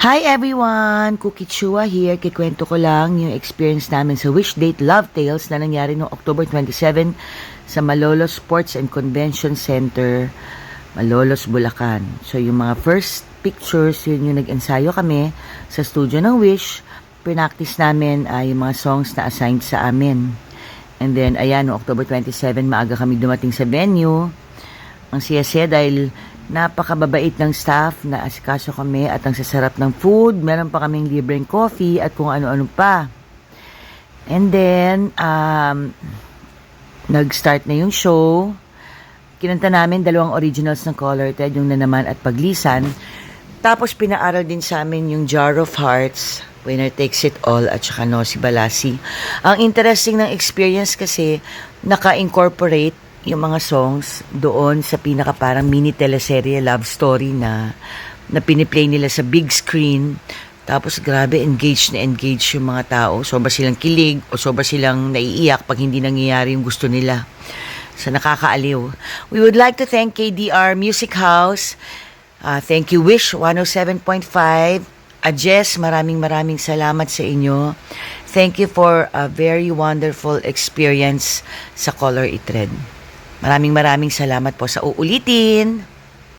Hi everyone! Cookie Chua here. Kikwento ko lang yung experience namin sa Wish Date Love Tales na nangyari noong October 27 sa Malolos Sports and Convention Center, Malolos, Bulacan. So yung mga first pictures, yun yung nag-ensayo kami sa studio ng Wish. Pinaktis namin yung mga songs na assigned sa amin. And then, ayan, noong October 27, maaga kami dumating sa venue. Ang siya dahil napakababait ng staff na asikaso kami at ang sasarap ng food. Meron pa kaming libreng coffee at kung ano-ano pa. And then, nag-start na yung show. Kinanta namin 2 originals ng Color-Ted, yung Nanaman at Paglisan. Tapos pinaaral din sa amin yung Jar of Hearts, Winner Takes It All, at saka No Si Balasi. Ang interesting ng experience kasi, naka-incorporate yung mga songs doon sa pinaka parang mini teleserye love story na piniplay nila sa big screen. Tapos grabe, engaged yung mga tao. Sobra silang kilig o sobra silang naiiyak pag hindi nangyayari yung gusto nila. So nakakaaliw. We would like to thank KDR Music House. Thank you Wish 107.5. Jess, maraming salamat sa inyo. Thank you for a very wonderful experience sa Color It Red. Maraming salamat po sa uulitin.